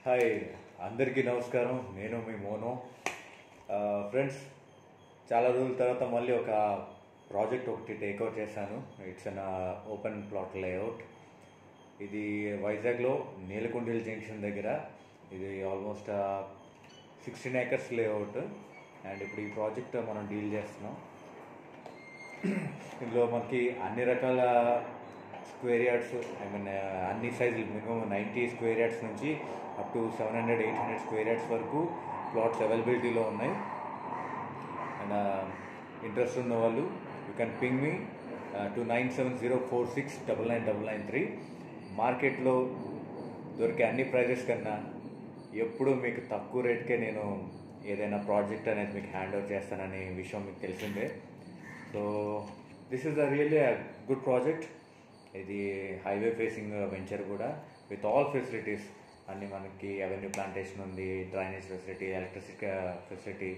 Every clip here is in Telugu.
హాయ్, అందరికీ నమస్కారం. నేను మీ మోనో. ఫ్రెండ్స్, చాలా రోజుల తర్వాత మళ్ళీ ఒక ప్రాజెక్ట్ ఒకటి టేక్అవుట్ చేశాను. It's an open plot layout. ఇది వైజాగ్లో నీలకొండల జంక్షన్ దగ్గర. ఇది ఆల్మోస్ట్ 16 acres లేఅవుట్. అండ్ ఇప్పుడు ఈ ప్రాజెక్ట్ మనం డీల్ చేస్తున్నాం. ఇందులో మనకి అన్ని రకాల స్క్వేర్ యార్డ్స్, అన్ని సైజులు, మినిమం 90 స్క్వేర్ యార్డ్స్ నుంచి అప్ టు 700-800 స్క్వేర్ యార్డ్స్ వరకు ప్లాట్స్ అవైలబిలిటీలో ఉన్నాయి. అండ్ ఇంట్రెస్ట్ ఉన్న వాళ్ళు you can ping me to 9704699993. మార్కెట్లో దొరికే అన్ని ప్రైజెస్ కన్నా ఎప్పుడు మీకు తక్కువ రేట్కే నేను ఏదైనా ప్రాజెక్ట్ అనేది మీకు హ్యాండ్ ఓవర్ చేస్తాననే విషయం మీకు తెలిసిందే. So this is really good project. ఇది హైవే ఫేసింగ్ వెంచర్ కూడా, విత్ ఆల్ ఫెసిలిటీస్ అన్నీ. మనకి అవెన్యూ ప్లాంటేషన్ ఉంది, డ్రైనేజ్ ఫెసిలిటీ, ఎలక్ట్రిసిటీ ఫెసిలిటీ,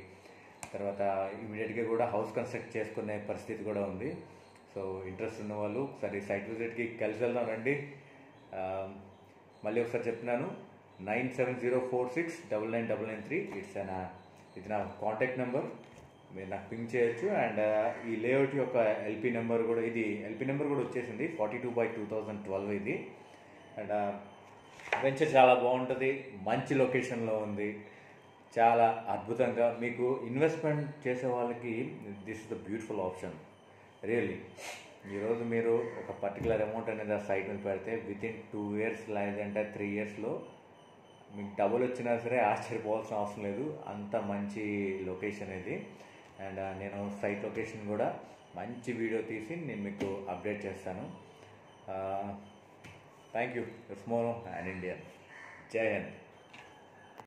తర్వాత ఇమీడియట్గా కూడా హౌస్ కన్స్ట్రక్ట్ చేసుకునే పరిస్థితి కూడా ఉంది. సో ఇంట్రెస్ట్ ఉన్న వాళ్ళు ఒకసారి సైట్ విజిట్కి కలిసి వెళ్దాం రండి. మళ్ళీ ఒకసారి చెప్తున్నాను, 9704699993. ఇది నా కాంటాక్ట్ నెంబర్. మీరు నాకు పింక్ చేయొచ్చు. అండ్ ఈ లేఅవుట్ యొక్క ఎల్పీ నెంబర్ కూడా, ఇది ఎల్పీ నెంబర్ కూడా వచ్చేసింది, 42/2012 ఇది. అండ్ వెంచర్ చాలా బాగుంటుంది, మంచి లొకేషన్లో ఉంది, చాలా అద్భుతంగా. మీకు ఇన్వెస్ట్మెంట్ చేసే వాళ్ళకి this is the beautiful option really. ఈరోజు మీరు ఒక పర్టికులర్ అమౌంట్ అనేది ఆ సైట్ మీద పెడితే వితిన్ 2 years లేదంటే 3 yearsలో మీకు డబుల్ వచ్చినా సరే ఆశ్చర్యపోవాల్సిన అవసరం లేదు. అంత మంచి లొకేషన్ ఇది. అండ్ నేను సైట్ లొకేషన్ కూడా మంచి వీడియో తీసి నేను మీకు అప్డేట్ చేస్తాను. Thank you. It's mono and Indian. జై హింద్.